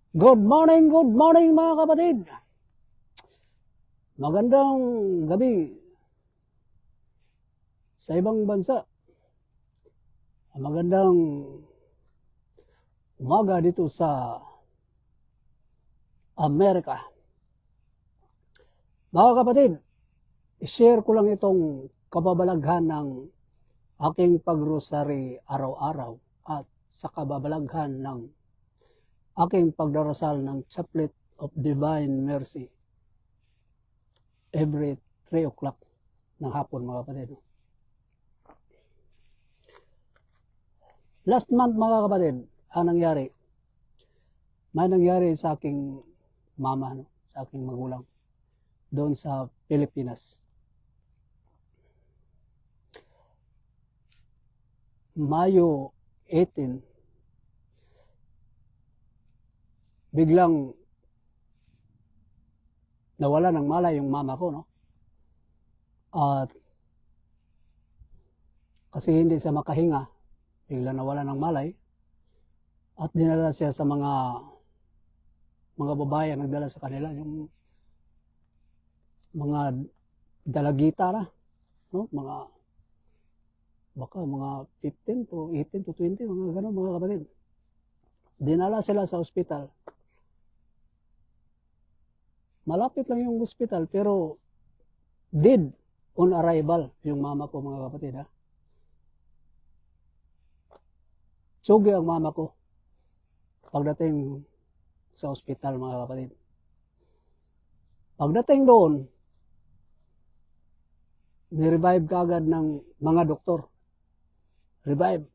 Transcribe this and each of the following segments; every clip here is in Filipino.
Good morning mga kapatid. Magandang gabi sa ibang bansa. Magandang umaga dito sa Amerika. Mga kapatid, i-share ko lang itong kababalaghan ng aking pagrosary araw-araw at sa kababalaghan ng aking pagdarasal ng Chaplet of Divine Mercy every 3 o'clock ng hapon mga kapatid. Last month mga kapatid, may nangyari sa aking mama, sa aking magulang doon sa Pilipinas. Mayo 18, biglang nawala ng malay yung mama ko, no? At kasi hindi siya makahinga, biglang nawala ng malay at dinala siya sa mga babae ang nagdala sa kanila, yung mga dalagita na, no? Baka mga 15 to 18 to 20, mga gano'n mga kapatid. Dinala sila sa ospital. Malapit lang yung hospital pero dead on arrival yung mama ko mga kapatid. Tsugi ang mama ko pagdating sa ospital mga kapatid. Pagdating doon, ni-revive kaagad ng mga doktor. Revive,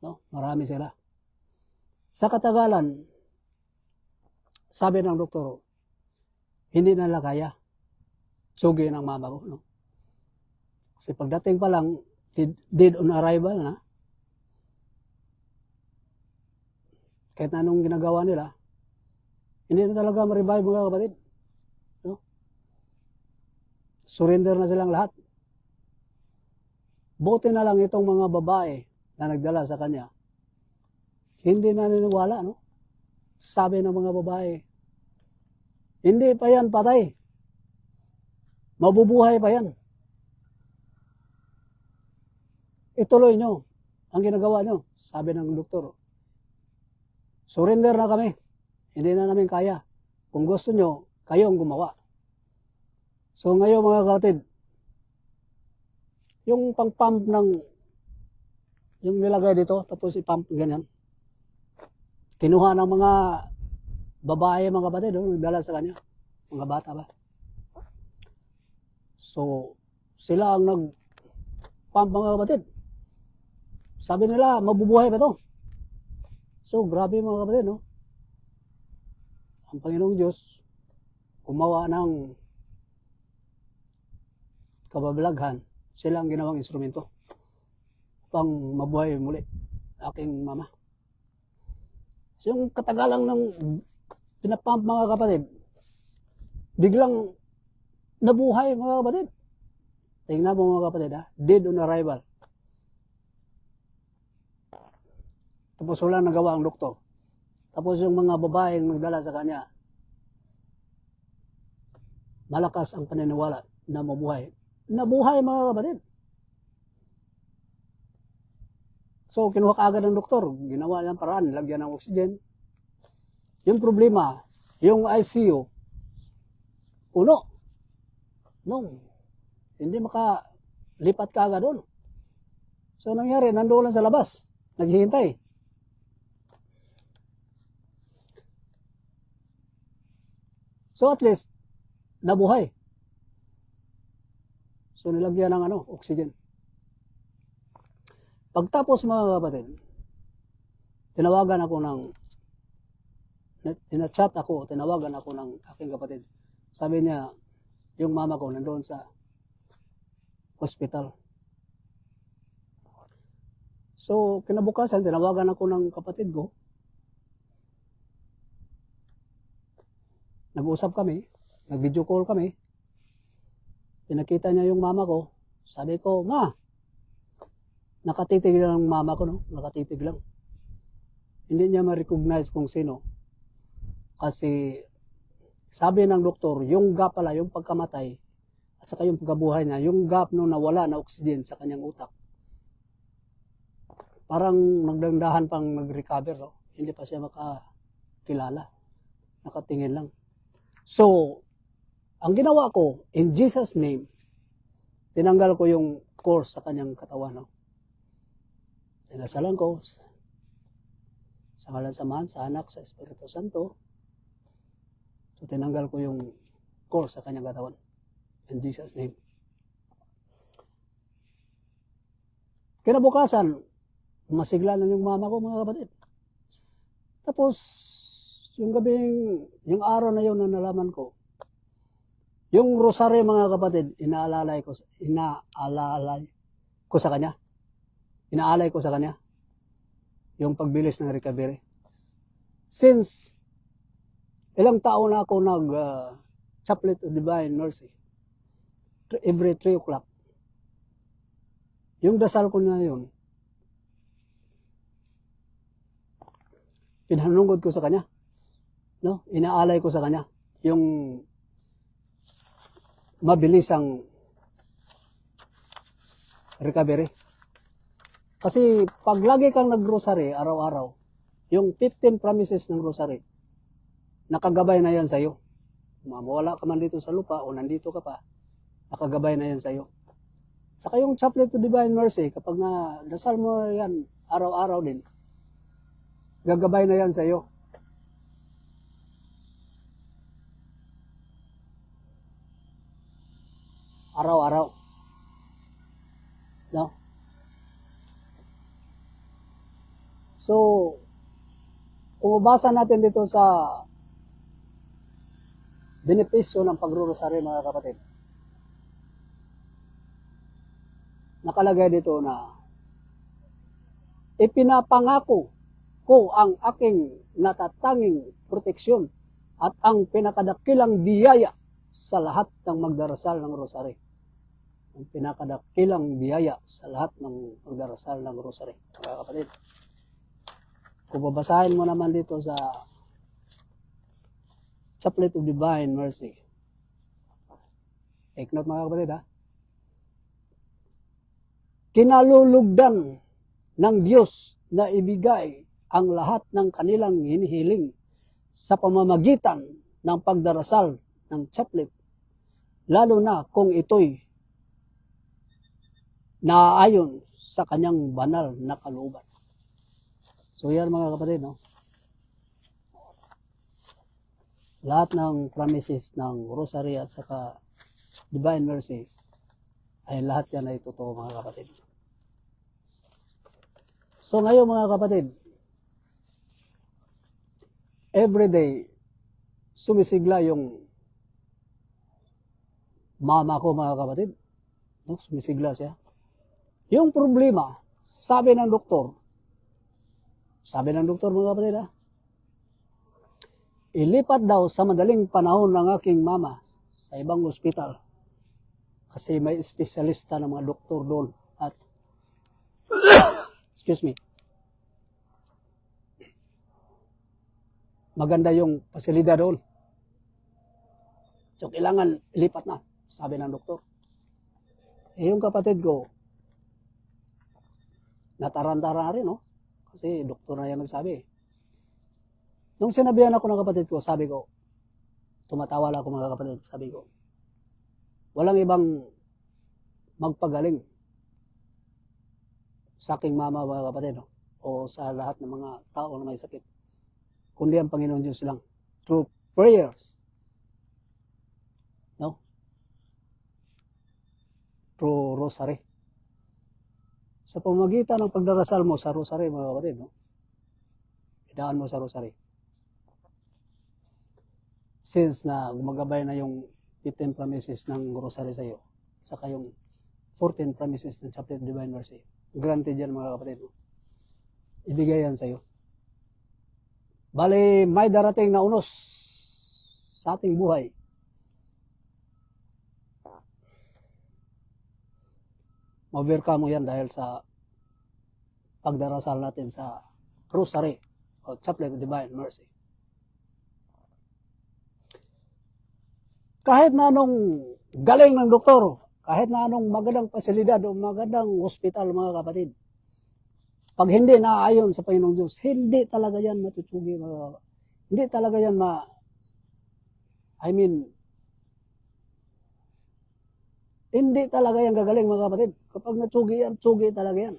no? Marami sila. Sa katagalan, sabi ng doktor, hindi nila kaya. Tsugi ng mama ko, no? Kasi pagdating pa lang, dead on arrival na. Kahit anong ginagawa nila, hindi na talaga ma-revive mga kapatid. No? Surrender na silang lahat. Buti na lang itong mga babae na nagdala sa kanya. Hindi na niniwala, no? Sabi ng mga babae, hindi pa yan patay. Mabubuhay pa yan. Ituloy nyo ang ginagawa nyo. Sabi ng doktor, surrender na kami. Hindi na namin kaya. Kung gusto nyo, kayo ang gumawa. So ngayon mga kapatid, yung pang-pump yung nilagay dito, tapos i-pump ganyan. Kinuha ng mga babae, mga kapatid, nagdala sa kanya. Mga bata ba? So, sila ang nag-pump mga kapatid. Sabi nila, mabubuhay pa to. So, grabe mga kapatid, no? Ang Panginoong Diyos, gumawa ng kababalaghan, sila ang ginawang instrumento upang mabuhay muli aking mama. So, yung katagalang ng pinapump mga kapatid, biglang nabuhay mga kapatid. Tingnan mo mga kapatid, dead on arrival. Tapos wala nagawa ang doktor. Tapos yung mga babaeng nagdala sa kanya, malakas ang paniniwala na mabuhay. Nabuhay mga kapatid. So, kinuha kaagad ng doktor. Ginawa nilang paraan, nilagyan ng oxygen. Yung problema, yung ICU, puno. No, hindi makalipat kaagad doon. So, nangyari, nandoon lang sa labas. Naghihintay. So, at least, nabuhay. So, nilagyan ng oxygen. Pagtapos mga kapatid, tinawagan ako ng aking kapatid. Sabi niya, yung mama ko nandoon sa hospital. So, kinabukasan, tinawagan ako ng kapatid ko. Nag-usap kami, nag-video call kami. Pinakita niya yung mama ko. Sabi ko, ma, nakatitig lang ang mama ko, no? Nakatitig lang. Hindi niya ma-recognize kung sino. Kasi sabi ng doktor, yung gap pala, yung pagkamatay, at saka yung pagkabuhay niya, yung gap no nawala na oxygen sa kanyang utak, parang nagdandahan pang nag-recover, no? Hindi pa siya makakilala. Nakatingin lang. So, ang ginawa ko, in Jesus' name, tinanggal ko yung course sa kanyang katawan, no? Tinasalan ko, sa ngalan sa Ama, sa Anak, sa Espiritu Santo. So, tinanggal ko yung course sa kanyang katawan. In Jesus' name. Kinabukasan, masigla na yung mama ko, mga kapatid. Tapos, yung araw na yun na nalaman ko, yung rosaryo, mga kapatid, inaalalay ko sa kanya. Inaalay ko sa kanya yung pagbilis ng recovery. Since ilang taon na ako Chaplet of Divine Mercy, every 3 o'clock, yung dasal ko na yun, pinanungod ko sa kanya, no? Inaalay ko sa kanya yung mabilisang recovery. Kasi pag lagi kang nag-rosary araw-araw, yung 15 promises ng rosary, nakagabay na yan sa'yo. Mawala ka man dito sa lupa o nandito ka pa, nakagabay na yan sa'yo. Saka yung Chaplet to Divine Mercy, kapag dasal mo yan araw-araw din, gagabay na yan sa'yo. Araw-araw. No? So, kung mabasa natin dito sa benepisyo ng pagrurosaryo, mga kapatid, nakalagay dito na ipinapangako ko ang aking natatanging proteksyon at ang pinakadakilang biyaya sa lahat ng magdarasal ng rosary. Ang pinakadakilang biyaya sa lahat ng magdarasal ng rosary, mga kapatid. Kung babasahin mo naman dito sa Chaplet of Divine Mercy, take note, mga kapatid, ha? Kinalulugdan ng Diyos na ibigay ang lahat ng kanilang hinihiling sa pamamagitan ng pagdarasal ng chaplet, lalo na kung ito'y naaayon sa kanyang banal na kalooban. So yan, mga kapatid, no? Lahat ng promises ng rosary at saka Divine Mercy ay lahat yan ay totoo, mga kapatid. So ngayon, mga kapatid, everyday sumisigla yung mama ko, mga kapatid. No? Sumisigla siya. Yung problema, sabi ng doktor, mga kapatid, ha? Ilipat daw sa madaling panahon ng aking mama sa ibang ospital. Kasi may espesyalista ng mga doktor doon. At, excuse me, maganda yung pasilidad doon. So, kailangan ilipat na, sabi ng doktor. Yung kapatid ko, natarantara na rin, no? Kasi doktor na yan nagsabi. Nung sinabihan ako ng kapatid ko, sabi ko, tumatawa lang ako, mga kapatid, sabi ko, walang ibang magpagaling sa aking mama, mga kapatid, no? O sa lahat ng mga tao na may sakit, kundi ang Panginoon Diyos lang, through prayers, no? Through rosary. Sa pamamagitan ng pagdarasal mo sa rosary, mga kapatid, no? Idaan mo sa rosary. Since na gumagabay na yung 15 promises ng rosary sa iyo, saka yung 14 promises ng Chaplet of Divine Mercy, granted yan, mga kapatid, no? Ibigay yan sa iyo. Bali, may darating na unos sa ating buhay. Ma-overcome mo yan dahil sa pagdarasal natin sa rosary o Chaplet of Divine Mercy. kahit na anong galing ng doktor, kahit na anong magandang pasilidad o magandang hospital, mga kapatid, pag hindi naaayon sa Panginoong Diyos, hindi talaga yan matutsugi, mga kapatid. Hindi talaga yan hindi talaga yan gagaling, mga kapatid. Kapag natsugi yan, tsugi talaga yan.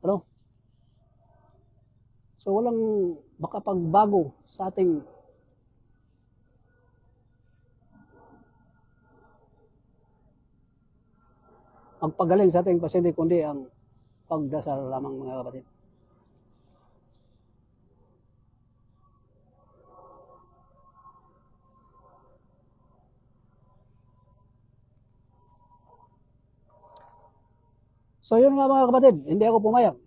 Ano? So, walang makapagbago sa ating magpagaling sa ating pasyente, kundi ang pagdasal lamang, mga kapatid. So, yun nga, mga kapatid, hindi ako pumayag.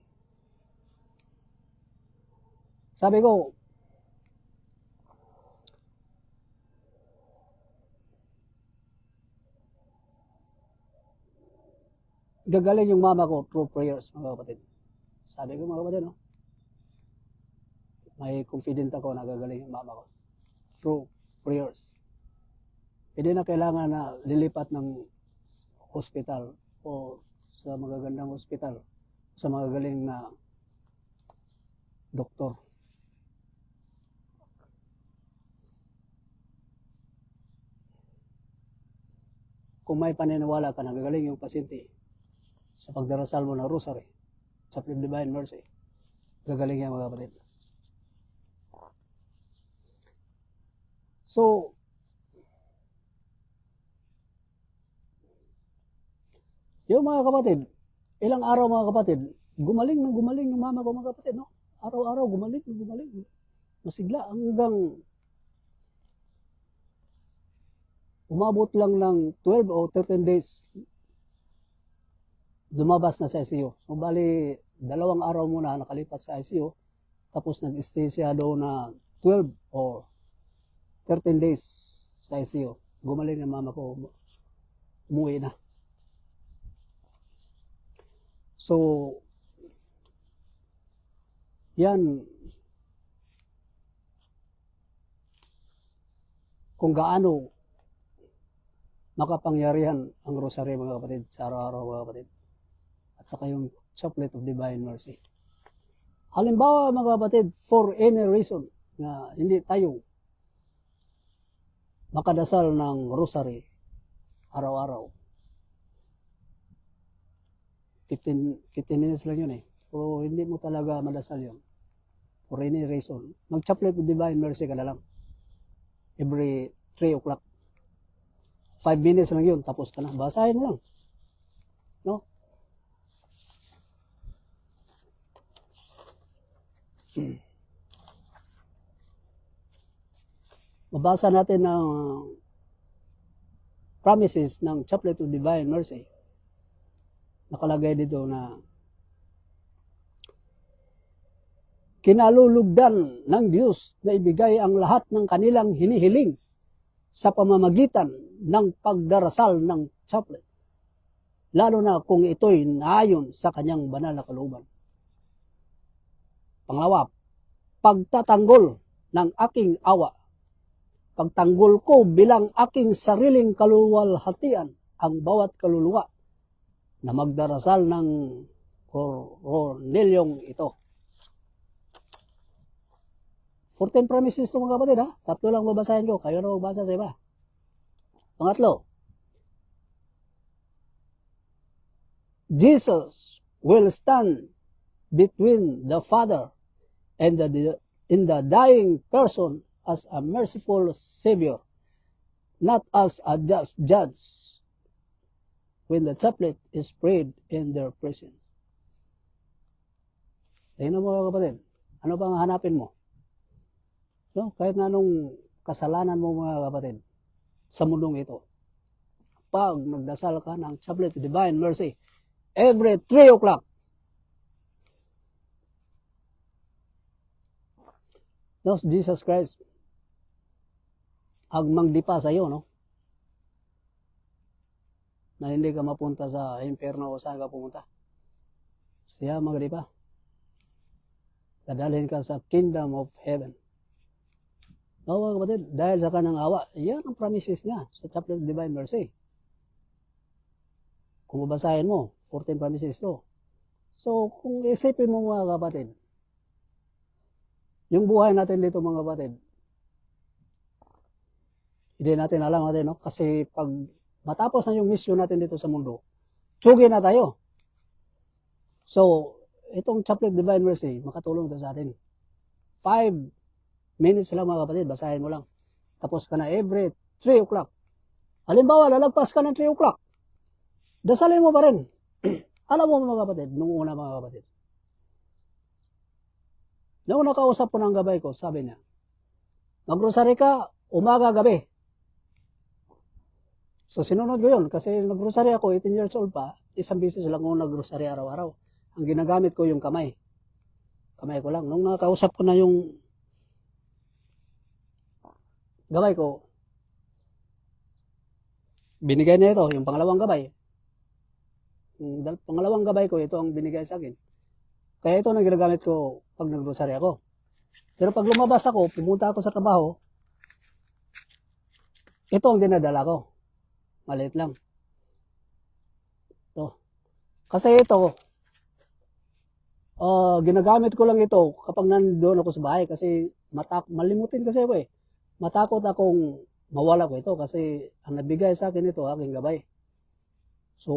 Sabi ko, gagaling yung mama ko through prayers, mga kapatid. Sabi ko, mga kapatid, no? May confident ako na gagaling yung mama ko through prayers. Hindi na kailangan na lilipat ng hospital o sa magagandang hospital, sa magagaling na doktor. Kung may paniniwala ka na gagaling yung pasyente sa pagdarasal mo ng rosary, Chaplain of Divine Mercy, gagaling yan, mga kapatid. So, yung mga kapatid, ilang araw, mga kapatid, gumaling yung mama ko, mga kapatid, no? Araw-araw, gumaling. Masigla hanggang umabot lang ng 12 o 13 days, lumabas na sa ICU. So, bali, 2 araw muna nakalipat sa ICU, tapos nag-stay siya doon na 12 o 13 days sa ICU. Gumaling yung mama ko, umuwi na. So, yan, kung gaano makapangyarihan ang rosary, mga kapatid, sa araw-araw, mga kapatid. At saka yung Chaplet of Divine Mercy. Halimbawa, mga kapatid, for any reason na hindi tayo makadasal ng rosary araw-araw, 15 minutes lang yun eh. Pero hindi mo talaga madasal yun. For any reason, mag-Chaplet of Divine Mercy ka na lang. Every 3 o'clock. 5 minutes lang yun, tapos ka na. Basahin mo lang. No? Mabasa natin ang promises ng Chaplet of Divine Mercy. Nakalagay dito na kinalulugdan ng Diyos na ibigay ang lahat ng kanilang hinihiling sa pamamagitan ng pagdarasal ng chaplet, lalo na kung ito'y naayon sa kanyang banal na kalooban. Pangalawa, pagtatanggol ng aking awa. Pagtanggol ko bilang aking sariling kaluwalhatian ang bawat kaluluwa na magdarasal ng koronelyong ito. 14 promises ito, mga kapatid, ha? 3 lang babasahin ko. Kayo na magbasa sa iba. Pangatlo, Jesus will stand between the Father and in the dying person as a merciful Savior, not as a just judge when the chaplet is prayed in their presence. Tingnan mo, mga kapatid, ano bang hanapin mo? No? Kahit na anong kasalanan mo, mga kapatid, sa mundong ito, pag nagdasal ka ng Chaplet of Divine Mercy every 3 o'clock, no, Jesus Christ agmangdipa sa iyo, no? Na hindi ka mapunta sa impyerno o saan ka pumunta. Siya magdipa. Dadalhin ka sa kingdom of heaven. No, mga kapatid, dahil sa kanyang awa, yan ang promises niya sa Chaplet of Divine Mercy. Kung mabasahin mo, 14 promises to. So, kung isipin mo mga kapatid, yung buhay natin dito mga kapatid, hindi natin alam natin, no? Kasi pag matapos na yung mission natin dito sa mundo, tsugi na tayo. So, itong Chaplet of Divine Mercy, makatulong ito sa atin. 5 minutes lang mga kapatid, basahin mo lang. Tapos ka na every 3 o'clock. Halimbawa, lalagpas ka ng 3 o'clock. Dasalin mo pa rin. Alam mo mga kapatid, nung una mga kapatid. Nung nakausap ko ng gabay ko, sabi niya, mag-rosary ka, umaga, gabi. So sinunod ko yun, kasi nag-rosary ako, 18 years old pa, isang beses lang ako nag-rosary araw-araw. Ang ginagamit ko yung kamay. Kamay ko lang. Nung nakausap ko na yung gabay ko, binigay niya ito, yung pangalawang gabay. Yung pangalawang gabay ko, ito ang binigay sa akin. Kaya ito ang ginagamit ko pag nag-rosary ako. Pero pag lumabas ako, pumunta ako sa trabaho, ito ang dinadala ko. Maliit lang. Ito. Kasi ito, ginagamit ko lang ito kapag nandoon ako sa bahay kasi malimutin kasi ako eh. Matakot akong mawala ko ito kasi ang nabigay sa akin ito, aking gabay. So,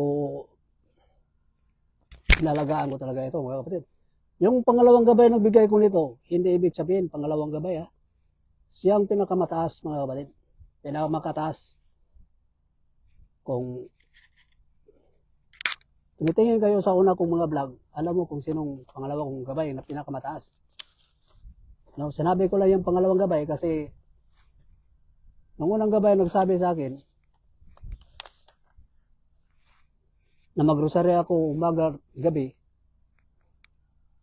ilalagaan ko talaga ito mga kapatid. Yung pangalawang gabay na nagbigay ko nito, hindi ibig sabihin pangalawang gabay ha. Siyang pinakamataas mga kapatid. Pinakamakataas. Kung tumitingin kayo sa una kong mga vlog, alam mo kung sinong pangalawa kong gabay na pinakamataas. No, sinabi ko lang yung pangalawang gabay kasi nung unang gabay nagsabi sa akin na mag-rosary ako umaga gabi.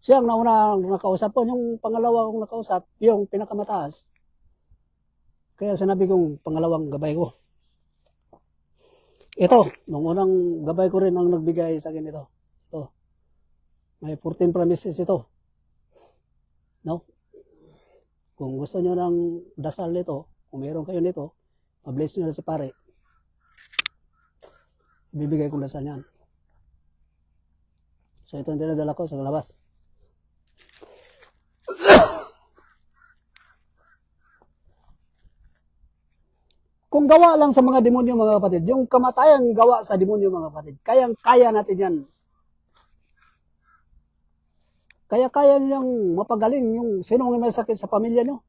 Siya ang nauna nakausap ko, yung pangalawa kong nakausap, yung pinakamataas. Kaya sinabi kong pangalawang gabay ko. Ito, nung unang gabay ko rin ang nagbigay sa akin ito. Ito. May 14 promises ito. No? Kung gusto niyo ng dasal nito, kung meron kayo nito, pa-bless nyo na si pare. Bibigay kong dasal niyan. So ito ang dinadala ko sa labas. Kung gawa lang sa mga demonyo mga kapatid, yung kamatayan gawa sa demonyo mga kapatid, kayang-kaya natin yan. Kaya-kaya niyang mapagaling yung sinong may sakit sa pamilya nyo.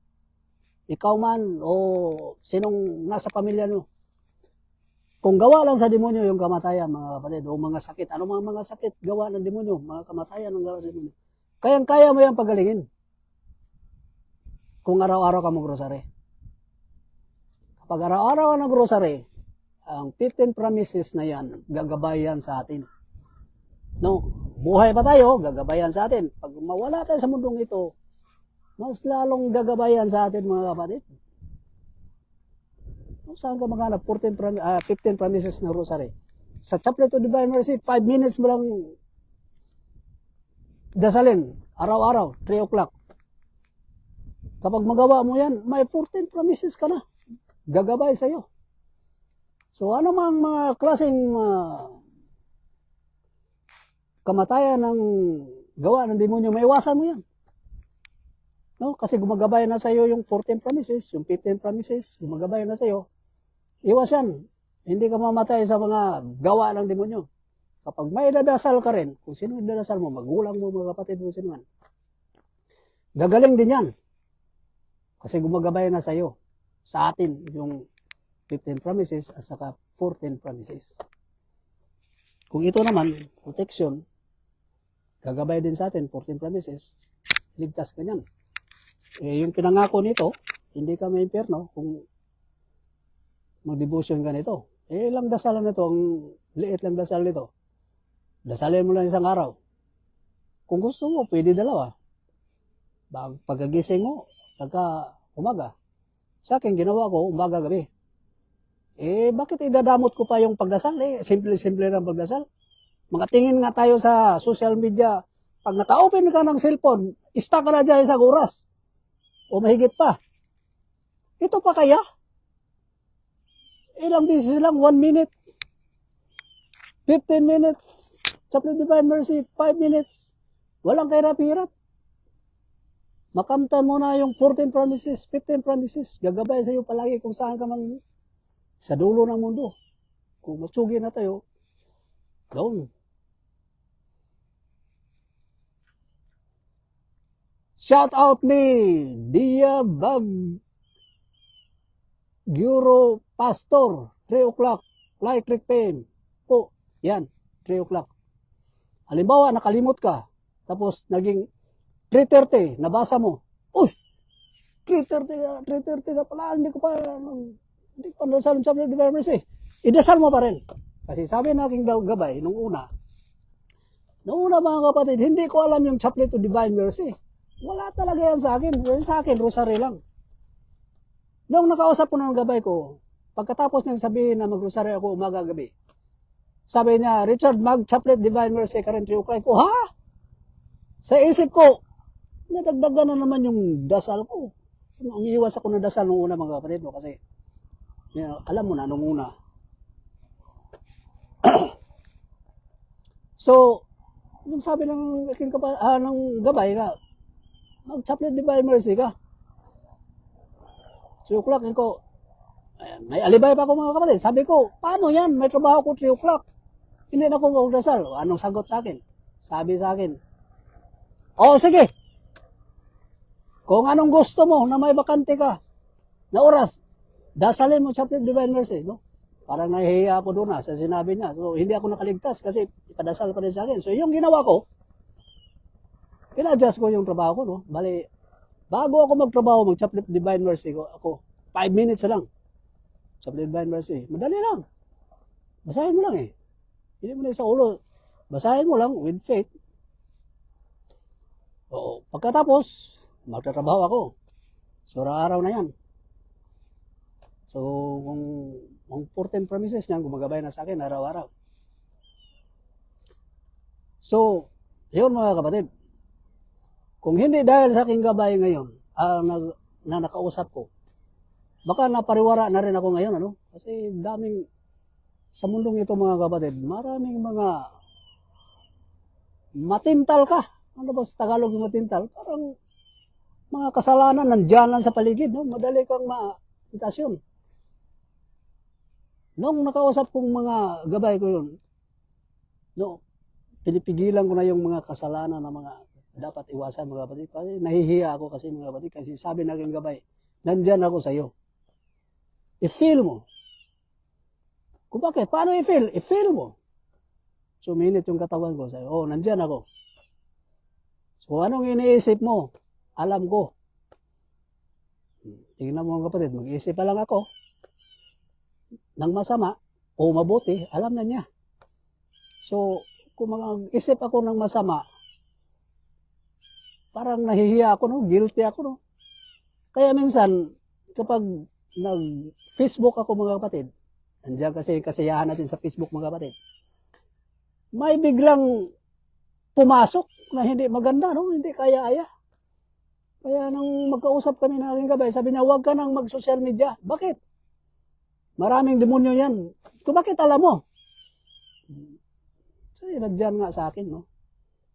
Ikaw man o sinong nasa pamilya nyo. Kung gawa lang sa demonyo yung kamatayan mga kapatid o mga sakit, ano mga sakit gawa ng demonyo, mga kamatayan ng gawa ng demonyo. Kayang-kaya mo yan pagalingin. Kung araw-araw ka mag-rosary. Kapag araw-araw ka nag-rosary, ang 15 promises na yan, gagabayan sa atin. No, buhay pa tayo, gagabayan sa atin. Pag mawala tayo sa mundong ito, mas lalong gagabayan sa atin mga kapatid. Saan ka maghanap? 15 promises na rosary. Sa Chaplet of Divine Mercy, 5 minutes mo lang dasalin, araw-araw, 3 o'clock. Kapag magawa mo yan, may 14 promises ka na. Gagabay sa'yo. So ano mang mga klaseng kamatayan ng gawa ng demonyo, maiwasan mo yan. No? Kasi gumagabay na sa'yo yung 14 promises, yung 15 promises, gumagabay na sa'yo. Iwas yan. Hindi ka mamatay sa mga gawa ng demonyo. Kapag may dadasal ka rin, kung sino yung dadasal mo, magulang mo, mga kapatid mo, sino man, gagaling din yan. Kasi gumagabay na sa'yo. Sa atin, yung 15 promises at saka 14 promises. Kung ito naman, protection, gagabay din sa atin, 14 promises, ligtas ka niyan. Yung pinangako nito, hindi ka may impyerno kung mag-devotion ka nito. Lang dasal nito, ang liit lang dasal nito. Dasalin mo lang isang araw. Kung gusto mo, pwede dalawa. Pagkagising mo, pagka umaga. Sa akin, ginawa ko, umaga gabi. Bakit idadamot ko pa yung pagdasal? Simple-simple lang pagdasal. Mga tingin nga tayo sa social media. Pag naka-open ka ng cellphone, stuck ka na dyan isang oras. O mahigit pa. Ito pa kaya? Ilang beses lang, 1 minute, 15 minutes, Chaplain Divine Mercy, 5 minutes. Walang kahirap-hirap. Makamtan mo na yung 14 promises, 15 promises. Gagabay sa iyo palagi kung saan ka man sa dulo ng mundo. Kung matsugi na tayo, doon. Shout out ni Dia Bagyuro Pastor, 3 o'clock, Fly Creek Pain. Po, yan, 3 o'clock. Halimbawa, nakalimot ka, tapos naging 3:30, nabasa mo. Uy, 3:30 na pala, hindi ko pa nasal ng Chaplain Divine Mercy. Idasal mo pa rin. Kasi sabi na aking gabay, nung una mga kapatid, hindi ko alam yung Chaplain to Divine Mercy. Wala talaga yan sa akin. Yan sa akin, rosary lang. Nung nakausap ko ng gabay ko, pagkatapos niyang sabihin na mag-rosary ako umaga-gabi, sabi niya, Richard, mag-Chaplain Divine Mercy ka rin 3 o'clock ko. Ha? Sa isip ko, nadagdagan na naman yung dasal ko. Umiiwas ako ng dasal nung una mga kapatid mo kasi alam mo na nung una. So, yung sabi ng aking ng gabay na, mag-Chaplain Divine Mercy ka. 3 o'clock, ko, may alibay pa ako mga kapatid. Sabi ko, paano yan? May trabaho ko 3 o'clock. Hindi na ako magdasal. Anong sagot sa akin? Sabi sa akin, o sige, kung anong gusto mo na may bakante ka na oras, dasalin mo Chaplain Divine Mercy. No? Parang nahihiya ako doon sa sinabi niya. So, hindi ako nakaligtas kasi ipadasal pa rin sa akin. So, yung ginawa ko, pina-adjust ko yung trabaho ko. No? Bali, bago ako magtrabaho, mag-Chaplain Divine Mercy ko, ako, 5 minutes lang. Chaplain Divine Mercy. Madali lang. Basahin mo lang eh. Hindi mo na sa ulo. Basahin mo lang with faith. Oo. Pagkatapos, magtatrabaho ako. So, araw na yan. So, kung 14 promises niyan, gumagabay na sa akin araw-araw. So, yun mga kapatid. Kung hindi dahil sa aking gabay ngayon, na nakausap ko, baka napariwara na rin ako ngayon, ano? Kasi daming, sa mundong ito mga kapatid, maraming mga matintal ka. Ano ba sa Tagalog yung matintal? Parang mga kasalanan nandiyan lang sa paligid, no? Madali kang ma-tentasyon. Nung nakausap kong mga gabay ko yun, no, pinipigilan ko na yung mga kasalanan na mga dapat iwasan mga kapatid. Kasi nahihiya ako kasi mga kapatid. Kasi sabi na aking gabay, nandyan ako sa iyo. I-feel mo. Kung bakit? Paano i-feel? I-feel mo. So, minute yung katawan ko. Sabi, nandyan ako. So, anong iniisip mo? Alam ko. Tingnan mo mga kapatid, mag-iisip pa lang ako ng masama o mabuti, alam na niya. So, kung mag-isip ako ng masama, parang nahihiya ako, no? Guilty ako, no? Kaya minsan, kapag nag-Facebook ako mga kapatid, nandiyan kasi kasiyahan natin sa Facebook mga kapatid, may biglang pumasok na hindi maganda, no? Hindi kaya-aya. Kaya nang magkausap kami ng aking gabay, sabi niya, huwag ka nang mag-social media. Bakit? Maraming demonyo yan. Kung bakit alam mo? So, nandyan nga sa akin, no?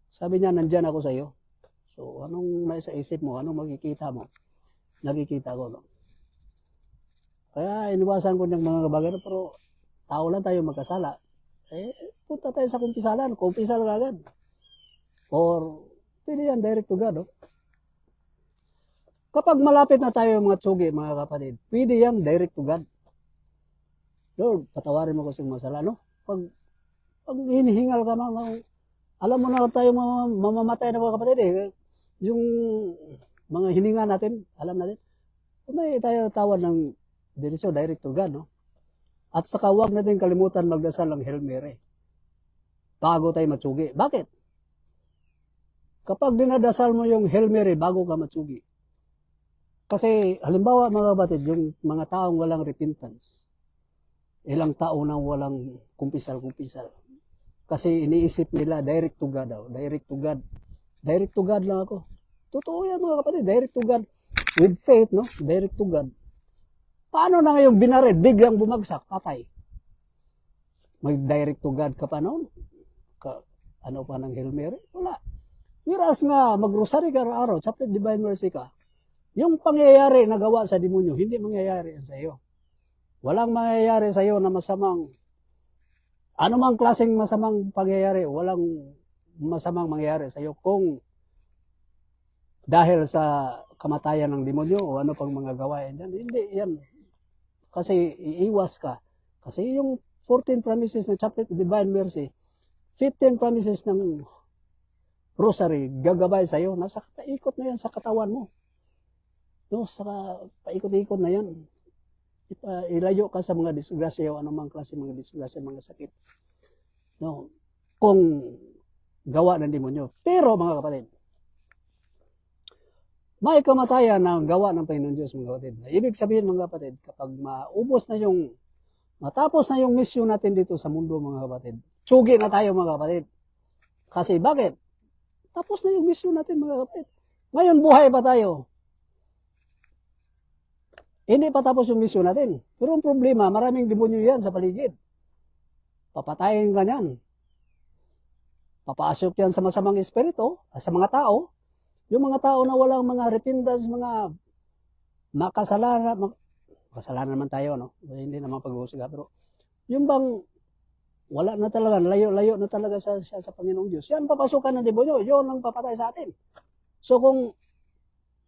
Sabi niya, nandyan ako sa iyo. So, anong may sa isip mo? Anong makikita mo? Nakikita ko, no? Kaya, iniwasan ko ng mga bagay, pero tao lang tayo magkasala. Punta tayo sa kumpisalan. Kumpisal ka agad. Or, pwede yan, direct to God, no? Kapag malapit na tayo mga tsugi, mga kapatid, pwede yan, direct to God. Lord, patawarin mo ko sa masala, no? Pag hinihingal ka na, alam mo na tayo mamamatay na mga kapatid, yung mga hininga natin, alam natin, may tayo tawad ng diretso, direct to God, no? At saka huwag natin kalimutan magdasal ng Hail Mary bago tayo matsugi. Bakit? Kapag dinadasal mo yung Hail Mary bago ka matsugi, kasi halimbawa mga kapatid, yung mga taong walang repentance, ilang tao nang walang kumpisal-kumpisal. Kasi iniisip nila, direct to God daw. Direct to God. Direct to God lang ako. Totoo yan mga kapatid. Direct to God. With faith, no? Direct to God. Paano na ngayong binarid, biglang bumagsak, patay. Mag-direct to God ka pa noon? Ano pa ng Hail Mary? Wala. Whereas nga, mag-rosary ka araw, chaplet divine mercy ka, yung pangyayari na gawa sa demonyo, hindi mangyayari sa iyo. Walang mangyayari sa iyo na masamang, anumang klaseng masamang pangyayari, walang masamang mangyayari sa iyo kung dahil sa kamatayan ng demonyo o ano pang mga gawain dyan. Hindi yan. Kasi iiwas ka. Kasi yung 14 promises ng chaplet of divine mercy, 15 promises ng rosary, gagabay sa iyo. Nasa paikot na yan sa katawan mo. No, sa paikot-ikot na yan. Ilayo ka sa mga disgrasya o anumang klase mga disgrasya, mga sakit. No, kung gawa ng demonyo. Pero mga kapatid, may kamatayan na gawa ng Panginoon Diyos, mga kapatid. Ibig sabihin, mga kapatid, kapag matapos na yung mission natin dito sa mundo, mga kapatid, tsugi na tayo, mga kapatid. Kasi bakit? Tapos na yung mission natin, mga kapatid. Ngayon, buhay pa tayo. Hindi pa tapos yung mission natin. Pero ang problema, maraming demonyo yan sa paligid. Papatayin ka yan. Papasok yan sa masamang espiritu, sa mga tao. Yung mga tao na walang mga repentance, mga makasalanan naman tayo, no? Hindi naman pag-uusga, pero yung bang wala na talaga, layo na talaga siya sa Panginoong Diyos. Yan, papasukan ng demonyo, yun ang papatay sa atin. So kung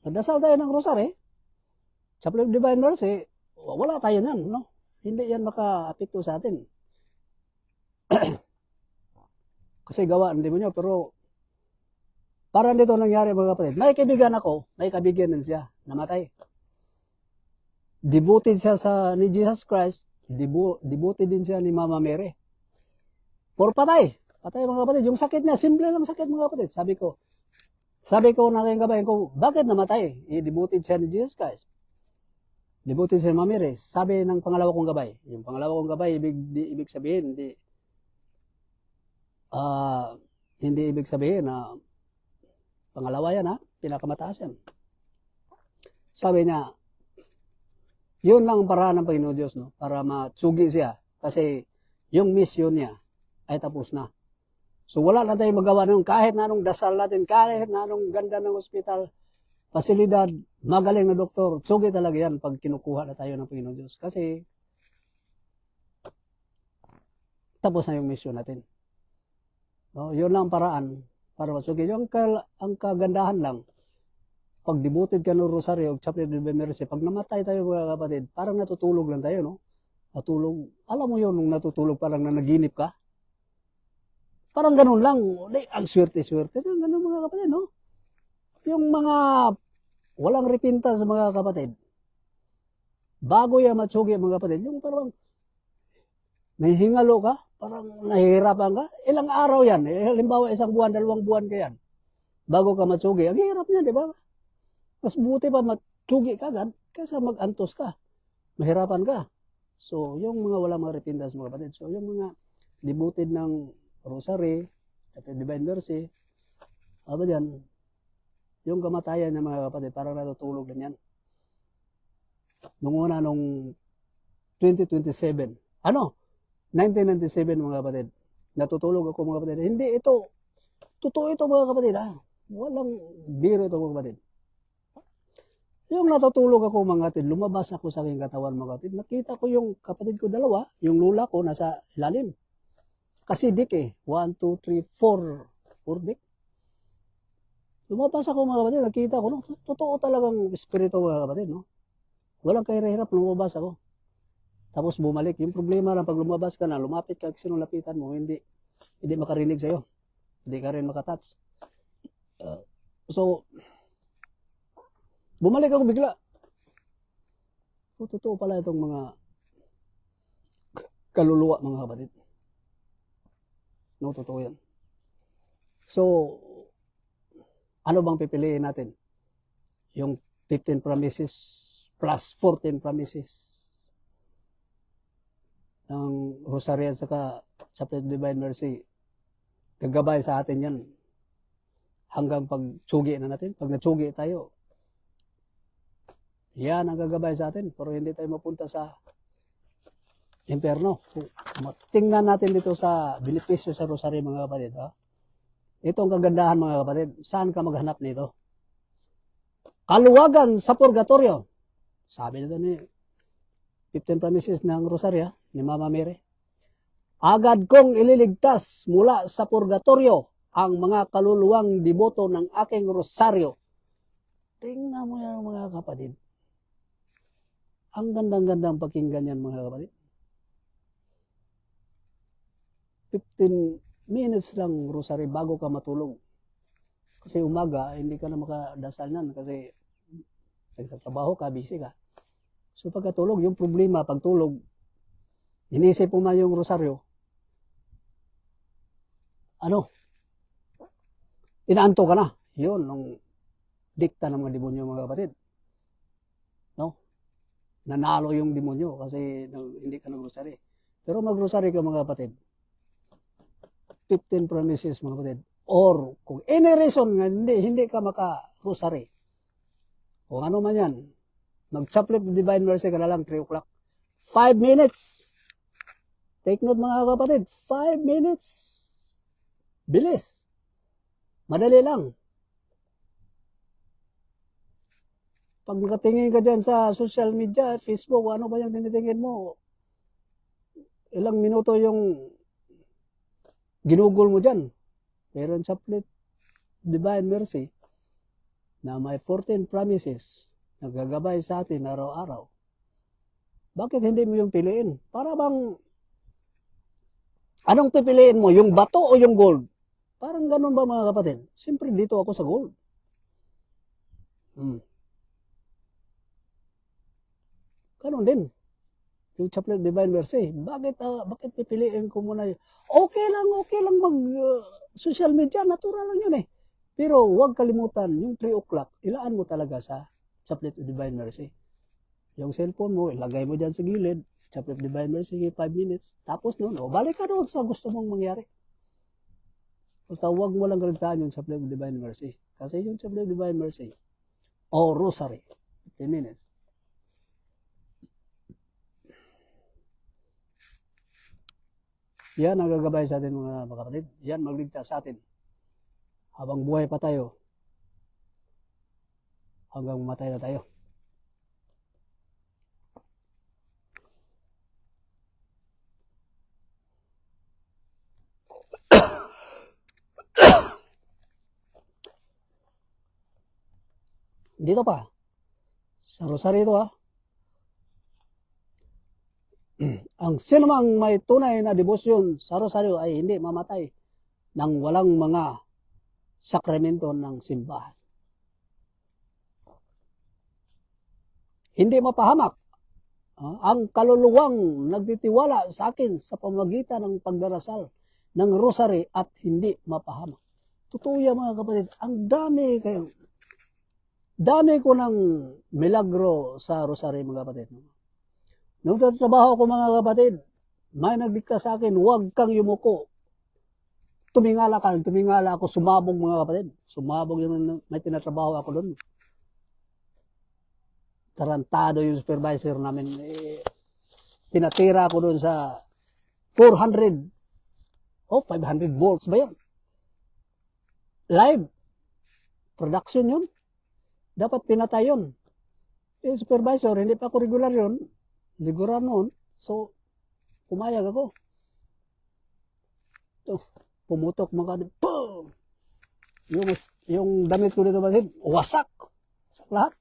nagdasal tayo ng rosary, chaplet of divine mercy, wala tayo nan, no? Hindi yan maka-apekto sa atin. Kasi gawa ng demonyo, pero parang dito nangyari, mga kapatid. May kaibigan ako, may kaibigan din siya, namatay. Devoted siya ni Jesus Christ, devoted din siya ni Mama Mary. Patay. Patay, mga kapatid. Yung sakit niya, simple lang sakit, mga kapatid. Sabi ko na kayong kabayan ko, bakit namatay? Devoted siya ni Jesus Christ. Devoted siya ni Mama Mary. Sabi ng pangalawa kong gabay. Yung pangalawa kong gabay, ibig sabihin, hindi ibig sabihin na pangalawa yan, pinakamataas yan. Sabi niya, yun lang ang paraan ng Panginoon Diyos, no? Para matsugi siya. Kasi yung mission niya ay tapos na. So wala na tayong magawa nun. Kahit na anong dasal natin, kahit na anong ganda ng hospital, pasilidad, magaling na doktor, tsugi talaga yan pag kinukuha na tayo ng Panginoon Diyos. Kasi tapos na yung mission natin. No? Yun lang ang paraan para matsugi. Yung ang kagandahan lang, pag devoted ka ng rosaryo, chaplet of divine mercy, pag namatay tayo, mga kapatid, parang natutulog lang tayo, no? Natulog. Alam mo yun, nung natutulog, parang nanaginip ka. Parang ganun lang. Ang swerte-swerte. Ganun, mga kapatid, no? Yung mga walang repentance, mga kapatid, bago yan matsugi, mga kapatid, yung parang nahihingalo ka, parang nahihirapan ka. Ilang araw yan. Halimbawa, 1 buwan, 2 buwan ka yan. Bago ka matsugi. Ang hirap niya, di ba? Mas buti pa matsugi ka agad kaysa mag-antos ka. Mahirapan ka. So, yung mga walang mga repentance, mga kapatid. So, yung mga devoted ng rosary, chaplet of divine mercy, ano yan? Yung kamatayan ng mga kapatid, parang natutulog lang yan. Nung 2027. 1997, mga kapatid. Natutulog ako, mga kapatid. Hindi ito. Totoo ito, mga kapatid. Walang biro ito, mga kapatid. Yung natutulog ako, mga kapatid, lumabas ako sa aking katawan, mga kapatid. Nakita ko yung kapatid ko dalawa, yung lula ko nasa ilalim. Kasi dik 1, 2, 3, 4 dik. Lumabas ako, mga kapatid, nakita ko, no? Totoo talagang espiritu, mga kapatid, no? Walang kahirap, lumabas ako. Tapos bumalik. Yung problema lang, pag lumabas ka na, lumapit ka, sinulapitan mo, hindi makarinig sa'yo. Hindi ka rin makatouch. So, bumalik ako bigla. So, totoo pala itong mga kaluluwa, mga kapatid. No, totoo yan. So, ano bang pipiliin natin? Yung 15 promises plus 14 promises ng rosary at saka chaplet of divine mercy. Gagabay sa atin yan hanggang pag tsugi na natin. Pag natsugi tayo, Yan ang gagabay sa atin, pero hindi tayo mapunta sa impyerno. Tingnan natin dito sa benepisyo sa rosary, mga kapatid. Ha? Ito ang kagandahan, mga kapatid. Saan ka maghanap nito? Kaluwagan sa purgatorio. Sabi nito ni 15 Promises ng rosary, ha? Ni Mama Mary. Agad kong ililigtas mula sa purgatorio ang mga kaluluwang deboto ng aking rosaryo. Tingnan mo yan, mga kapatid. Ang gandang-gandang pakinggan yan, mga kapatid. 15 minutes lang rosary bago ka matulog. Kasi umaga, hindi ka na makadasal nan kasi nagtatrabaho ka, busy ka. So pagkatulog, yung problema, pagtulog, inisip mo man yung rosaryo, inaanto ka na. Yun, nung dikta ng mga demonyo, mga kapatid. No? Nanalo yung demonyo kasi hindi ka nag-rosary. Pero mag-rosary ka, mga kapatid. 15 promises, mga kapatid. Or, kung any reason na hindi ka maka-rosary, kung ano man yan, mag-chaplet of Divine Mercy ka na lang, 3 o'clock. 5 minutes. Take note, mga kapatid. 5 minutes. Bilis. Madali lang. Pag nakatingin ka dyan sa social media, Facebook, ano ba yung tinitingin mo? Ilang minuto yung ginugol mo dyan. Pero ang chaplet Divine Mercy na may 14 promises na gagabay sa atin araw-araw. Bakit hindi mo yung piliin? Para bang, anong pipiliin mo? Yung bato o yung gold? Parang ganun ba, mga kapatid? Siyempre dito ako sa gold. Ganun din. Yung chaplet Divine Mercy. Bakit pipiliin ko muna yun? Okay lang mag social media. Natural lang yun eh. Pero huwag kalimutan, yung 3 o'clock, ilaan mo talaga sa chaplet Divine Mercy. Yung cellphone mo, ilagay mo dyan sa gilid. Chaplet Divine Mercy, 5 minutes. Tapos noon, balik ka doon sa gusto mong mangyari. Basta huwag mo lang kaligtaan yung chaplet Divine Mercy. Kasi yung chaplet Divine Mercy, o rosary, 15 minutes. Yan ang gagabay sa atin, mga kapatid. Yan magligtas sa atin. Habang buhay pa tayo, hanggang mamatay na tayo. Dito pa, sa rosary ito ang sinumang may tunay na debosyon sa rosaryo ay hindi mamatay nang walang mga sakramento ng simbahan. Hindi mapahamak ang kaluluwang nagtitiwala sa akin sa pamamagitan ng pagdarasal ng rosary at hindi mapahamak. Totoo yan, mga kapatid. Ang dami ko ng milagro sa rosary, mga kapatid. Nung tatrabaho ko, mga kapatid, may nagdikta sa akin, huwag kang yumuko. Tumingala ako, sumabog, mga kapatid. Sumabog yung may tinatrabaho ako doon. Tarantado yung supervisor namin. Pinatira ako doon sa 400 500 volts ba yun? Live. Production yun. Dapat pinatay yun. Yung supervisor, hindi pa ako regular yun. Regular noon. So, pumayag ako. So, pumutok mga boom! Yung damit ko dito, wasak. Wasak lahat.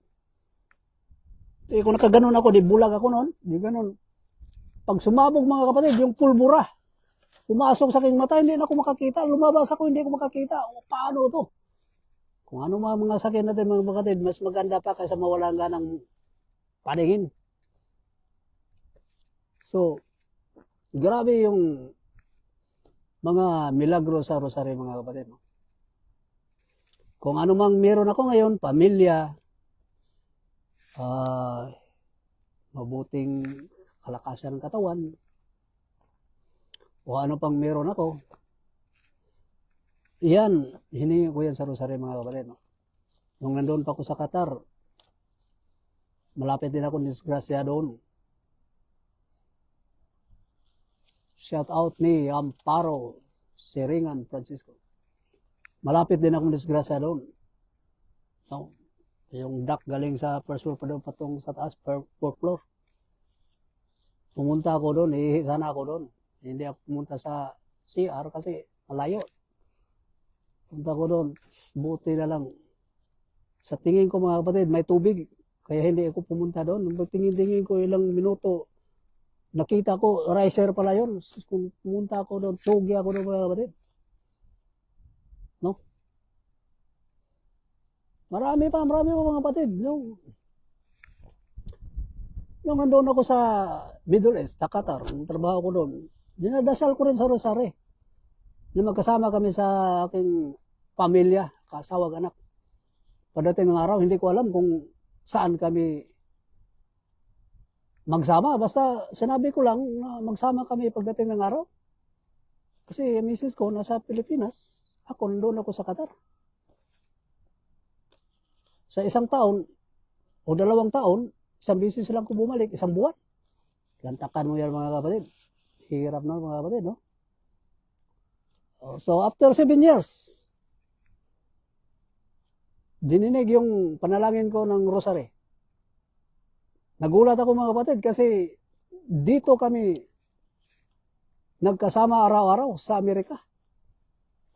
So, kung nakaganon ako, di bulag ako noon. Di ganon. Pag sumabog, mga kapatid, yung pulbura, pumasok sa aking mata, hindi na ako makakita. Lumabas ako, hindi ako makakita. Paano to? Kung ano mga sakit natin, mga kapatid, mas maganda pa kaysa mawala nga ng paningin. So, grabe yung mga milagro sa rosary, mga kapatid. Kung ano mang meron ako ngayon, pamilya, mabuting kalakasan ng katawan, o ano pang meron ako, yan, hiningi ko yan sa rosary, mga kapatid. Nung nandoon pa ako sa Qatar, Malapit din ako disgrasya doon. Shout out ni Amparo Siringan Francisco. Malapit din akong disgrasya doon. No? Yung duck galing sa first floor pa doon patong sa taas, fourth floor. Pumunta ako doon, ihi sana ako doon. Hindi ako pumunta sa CR kasi malayo. Punta ko doon, buti na lang. Sa tingin ko mga kapatid, may tubig. Kaya hindi ako pumunta doon. Nung tingin-tingin ko ilang minuto, nakita ko, riser pala yun. Kung pumunta ako doon, tsugi ako doon mga kapatid. No? Marami pa mga kapatid. Nung nandun ako sa Middle East, sa Qatar, yung trabaho ko doon, dinadasal ko rin sa Rosary. Na magkasama kami sa aking pamilya, kasawag anak. Pagdating ng araw, hindi ko alam kung saan kami magsama. Basta sinabi ko lang na magsama kami pagdating ng araw. Kasi yung misis ko nasa Pilipinas, ako nandun ako sa Qatar. Sa isang taon o 2 taon, isang beses lang ko bumalik, isang buwan. Lantakan mo yan mga kapatid. Hirap na mga kapatid, no? So after 7 years, dininig yung panalangin ko ng rosary. Nagulat ako mga kapatid kasi dito kami nagkasama araw-araw sa Amerika.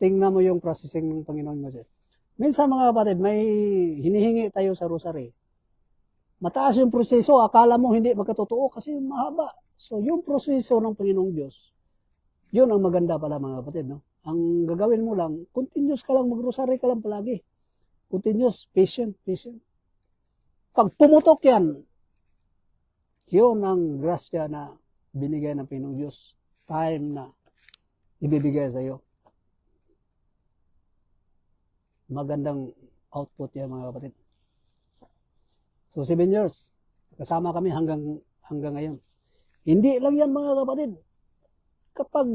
Tingnan mo yung processing ng Panginoon mo. Minsan mga kapatid, may hinihingi tayo sa rosary. Mataas yung proseso, akala mo hindi magkatotoo kasi mahaba. So yung proseso ng Panginoong Diyos, yun ang maganda pala mga kapatid. No? Ang gagawin mo lang, continuous ka lang, mag-rosary ka lang palagi. Continuous, patient. Pag pumutok yan, yun ang grasya na binigay ng Panginoong Diyos. Time na ibibigay sa iyo. Magandang output yan mga kapatid. So 7 years, kasama kami hanggang ngayon. Hindi lang yan mga kapatid. Kapag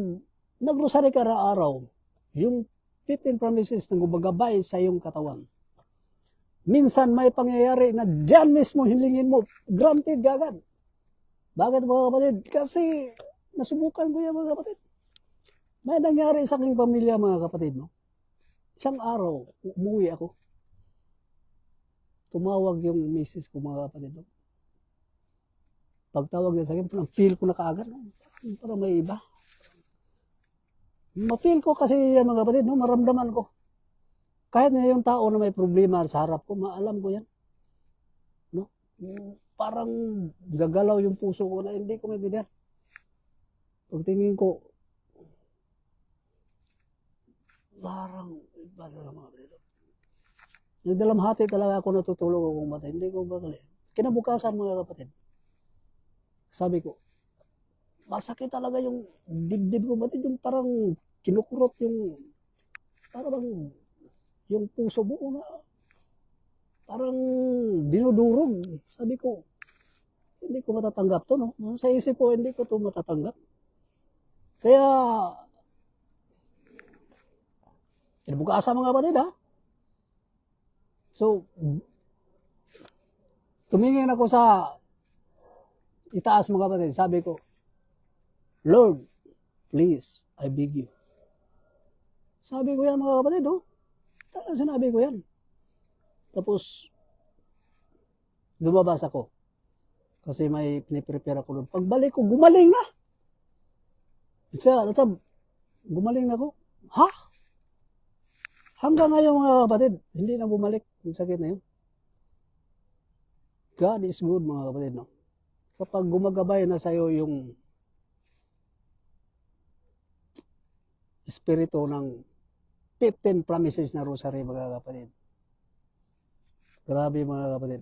nagrosary ka araw, yung 15 promises na gumagabay sa iyong katawan, minsan may pangyayari na dyan mismo hilingin mo, granted agad. Bakit mga kapatid? Kasi nasubukan ko yan mga kapatid. May nangyari sa aking pamilya mga kapatid. No? Isang araw, umuwi ako. Tumawag yung misis ko mga kapatid. No? Pagtawag niya sa akin, parang feel ko na kaagad. No? Parang may iba. Ma-feel ko kasi yan mga kapatid, no? Maramdaman ko. Kahit na yung tao na may problema sa harap ko, maalam ko yan. No? Parang gagalaw yung puso ko na hindi ko maintindihan. Pagtingin ko, parang iba na mga kapatid. Nagdalamhati talaga ako natutulog akong mata. Hindi ko bakali. Kinabukasan mga kapatid. Sabi ko, masakit talaga yung dibdib ko. Batid yung parang kinukurot yung, parang yung puso mo na parang dinudurog. Sabi ko, hindi ko matatanggap to. No? Sa isip ko, hindi ko to matatanggap. Kaya, kinabukasan mga kapatid ha. So, tumingin ako sa itaas mga kapatid. Sabi ko, Lord, please, I beg you. Sabi ko yan mga kapatid, no? Talagang sinabi ko yan. Tapos, lumabas ako. Kasi may piniprepare ako doon. Pagbalik ko, gumaling na. Gumaling na ako. Ha? Hanggang ngayon mga kapatid, hindi na bumalik yung sakit na yun. God is good mga kapatid, no? Kapag gumagabay na sa'yo yung espiritu ng 15 promises na rosary mga kapatid. Grabe mga kapatid.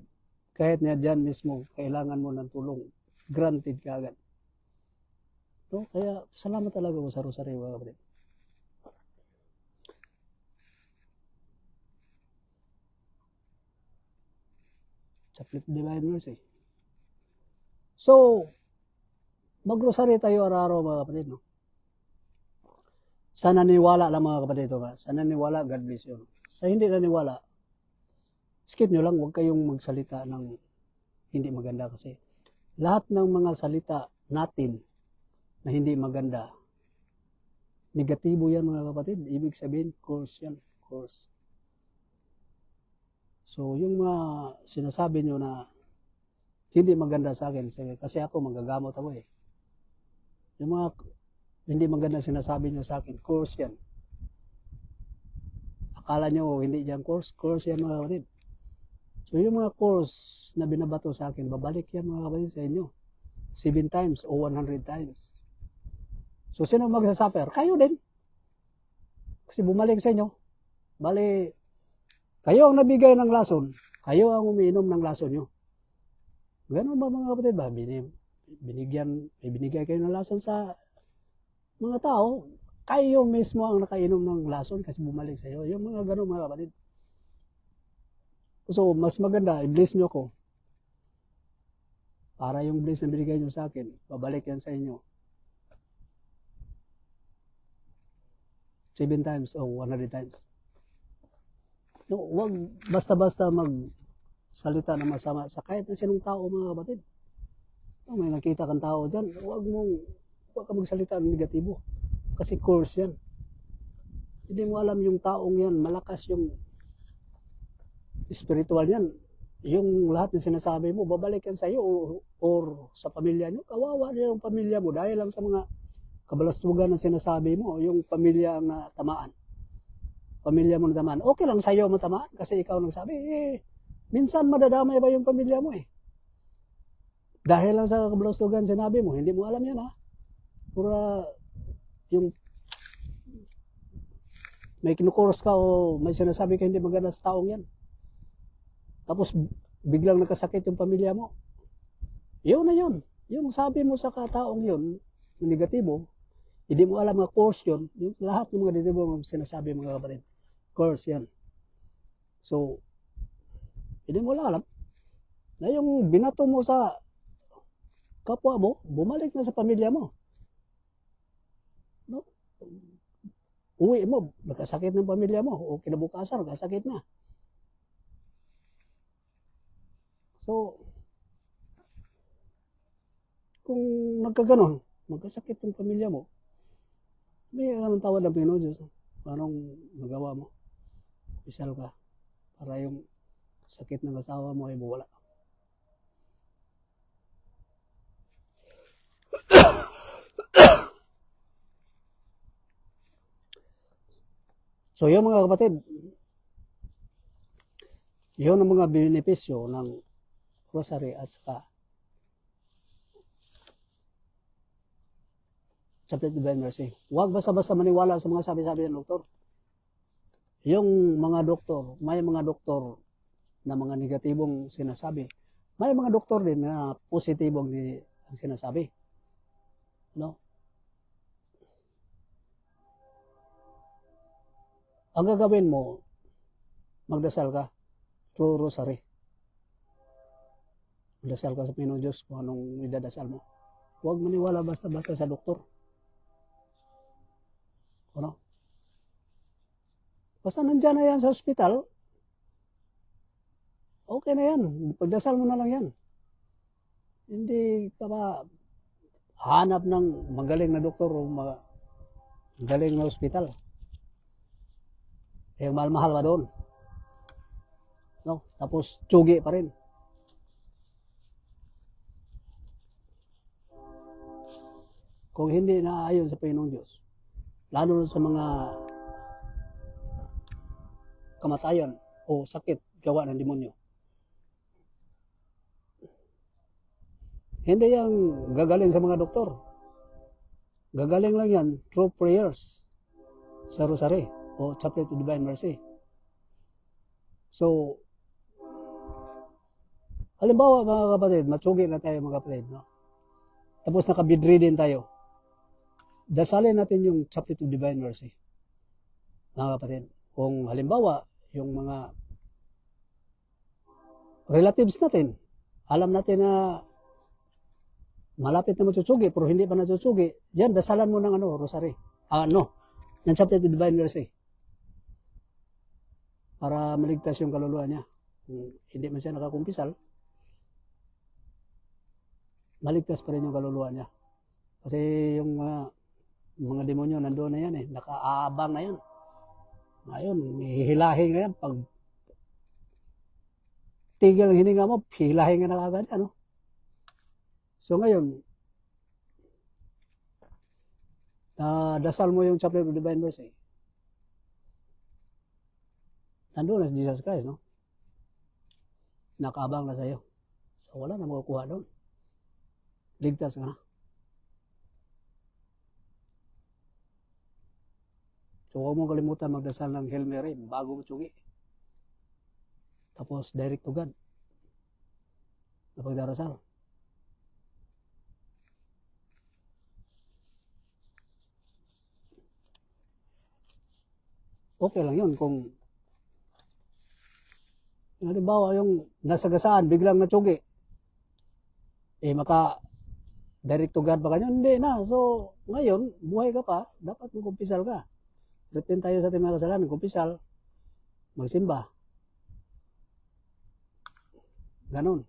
Kahit na dyan mismo, kailangan mo ng tulong. Granted ka agad. No? Kaya salamat talaga ko sa rosary mga kapatid. Sa Divine Mercy. So, mag-rosary tayo araw-araw mga kapatid. No? Sa naniwala lang mga kapatid ito. Sa naniwala, God bless you. Sa hindi naniwala, skip nyo lang, huwag kayong magsalita ng hindi maganda kasi lahat ng mga salita natin na hindi maganda, negatibo yan mga kapatid. Ibig sabihin, curse yan. Curse. So, yung mga sinasabi nyo na hindi maganda sa akin, kasi ako magagamot ako eh. Yung mga hindi maganda sinasabi nyo sa akin, curse yan. Akala nyo hindi yan curse yan mga kapatid. So, yung mga course na binabato sa akin, babalik yan mga kapatid sa inyo. 7 times o 100 times. So, sino magsasuffer? Kayo din. Kasi bumalik sa inyo. Bali, kayo ang nabigay ng lason. Kayo ang umiinom ng lason nyo. Ganun ba mga kapatid ba? Binigay kayo ng lason sa mga tao. Kayo mismo ang nakainom ng lason kasi bumalik sa iyo. Yung mga ganun mga kapatid. So, mas maganda, i-bless nyo ko. Para yung bless na binigay nyo sa akin, babalik yan sa inyo. 7 times o 100 times. No, wag basta-basta magsalita na masama sa kahit na sinong tao mga kapatid. No, may nakita kang tao dyan, wag ka magsalita ng negatibo. Kasi curse yan. Hindi mo alam yung taong yan, malakas yung spiritual yan. Yung lahat ng sinasabi mo, babalik yan sa iyo or sa pamilya nyo. Kawawa na yung pamilya mo dahil lang sa mga kabalastugan na sinasabi mo, yung pamilya na tamaan. Pamilya mo na tamaan. Okay lang sa iyo matamaan kasi ikaw nagsabi, minsan madadamay ba yung pamilya mo eh. Dahil lang sa kabalastugan sinabi mo, hindi mo alam yan ha. Pura yung may kinukuros ka o may sinasabi ka hindi maganda sa taong yan. Tapos biglang nakasakit yung pamilya mo. Yun na yun. Yung sabi mo sa kataong yun, negatibo, hindi mo alam mga course yun, yung lahat ng mga negatibo ng sinasabi mga kapatid. Course yan. So, hindi mo alam na yung binato mo sa kapwa mo, bumalik na sa pamilya mo. No? Uwi mo, nakasakit ng pamilya mo, o kinabukasan, nakasakit na. So, kung nagkaganon, magkasakit yung pamilya mo, may anong tawad ng Panginoon Diyos. Anong magawa mo? Isal ka para yung sakit ng asawa mo ay mawala. So, yung mga kapatid, yun ang mga benepisyo ng rosary at saka Chaplet Divine Mercy. Huwag basta-basta maniwala sa mga sabi-sabi ng doktor. Yung mga doktor, may mga doktor na mga negatibong sinasabi. May mga doktor din na positibong sinasabi. No? Ang gagawin mo, magdasal ka through rosary. Dasal ka sa Panginoon Diyos kung anong idadasal mo. Huwag maniwala basta-basta sa doktor. Ano? Basta nandyan na yan sa ospital, okay na yan. Pagdasal mo na lang yan. Hindi ka ba hanap ng magaling na doktor o magaling na ospital. Eh, mahal-mahal pa doon. No? Tapos, tsugi pa rin. Kung hindi naaayon sa Panginoong Diyos, lalo sa mga kamatayan o sakit gawa ng demonyo, hindi yan gagaling sa mga doktor. Gagaling lang yan through prayers sa rosary o Chaplet of Divine Mercy. So, halimbawa mga kapatid, matsugi na tayo mga kapatid, no? Tapos nakabidridin tayo. Dasalin natin yung Chaplet of Divine Mercy. Mga kapatid, kung halimbawa, yung mga relatives natin, alam natin na malapit na matutsugi, pero hindi pa natutsugi, yan, dasalan mo ng rosary. Ng Chaplet of Divine Mercy. Para maligtas yung kaluluwa niya. Kung hindi man siya nakakumpisal, maligtas pa rin yung kaluluwa niya. Kasi yung mga demonyo nandoon na yan eh, nakaabang na yan. Ngayon, hihilahin nga yan. Pag tigil ang hininga mo, hihilahin nga na agad yan. No? So ngayon, dasal mo yung Chaplet of Divine Mercy. Nandoon na si Jesus Christ, no? Nakaabang na sa'yo. So wala na makukuha doon. Ligtas ka na. So huwag mong kalimutan magdasal ng Hail Mary bago mo tsugi. Tapos direct to God na pagdarasal. Okay lang yun kung halimbawa yung nasagasaan, biglang natsugi, maka direct to God ba kanyo? Hindi na. So, ngayon, buhay ka pa, dapat magkumpisal ka. Repent tayo sa ating mga kasalanan, kumpisal, magsimba. Ganon.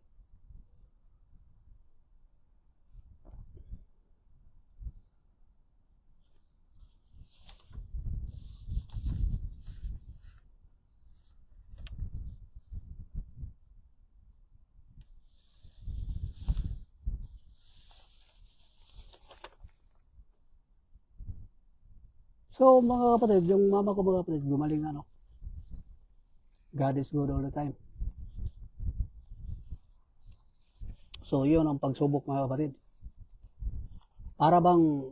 So, mga kapatid, yung mama ko mga kapatid, gumaling ano. God is good all the time. So, yun ang pagsubok mga kapatid. Para bang,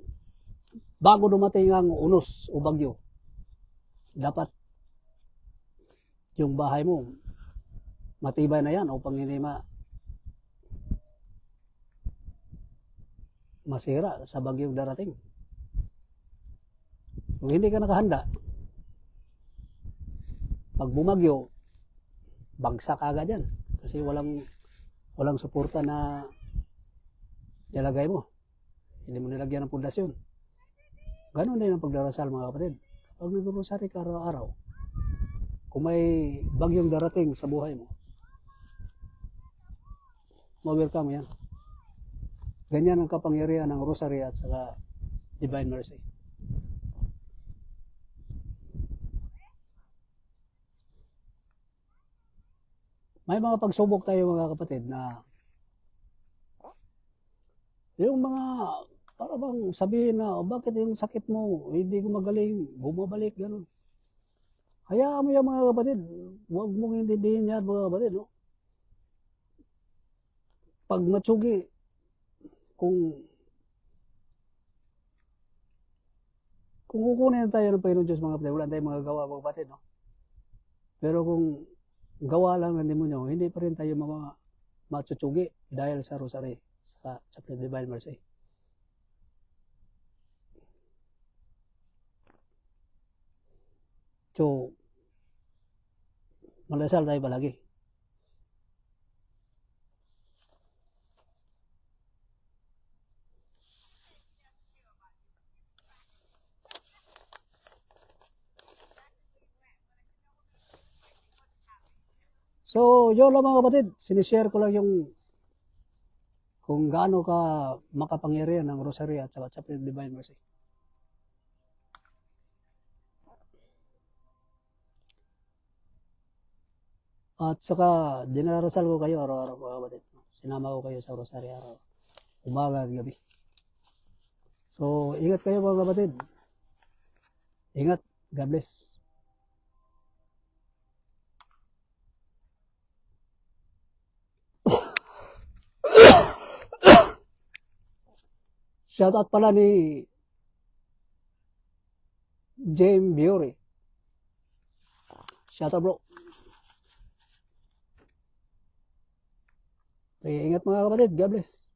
bago dumating ang unos o bagyo, dapat yung bahay mo, matibay na yan upang hindi masira sa bagyong darating. Kung hindi ka nakahanda, pag bumagyo, bagsak agad yan. Kasi walang suporta na nilagay mo. Hindi mo nilagyan ng pundasyon. Ganon din ang pagdarasal mga kapatid. Pag nag-rosary ka araw-araw, kung may bagyong darating sa buhay mo, ma-welcome yan. Ganyan ang kapangyarihan ng rosary at saka Divine Mercy. May mga pagsubok tayo mga kapatid na yung mga para bang sabihin na bakit yung sakit mo hindi gumagaling, bumabalik, gano'n. Hayaan mo yan mga kapatid. Huwag mong intindihin yan mga kapatid. No? Pag matsugi, kung kukunin tayo ng Panginoon Diyos mga kapatid, wala tayong mga gawa mga kapatid. No? Pero kung gawa lang ng demonyo, hindi pa rin tayo matutsugi dahil sa rosary, sa Chaplet of Divine Mercy. So, magdasal tayo palagi. So, yun lang mga kapatid, sinishare ko lang yung kung gaano ka makapangyarihan ng rosary at saka Chaplet of Divine Mercy. At saka, dinarasal ko kayo araw-araw mga kapatid. Sinama ko kayo sa rosary araw, umaga at gabi. So, ingat kayo mga kapatid. Ingat. God bless. Shoutout pala ni James Biore. Shoutout bro. Sige, ingat mga kapatid. God bless.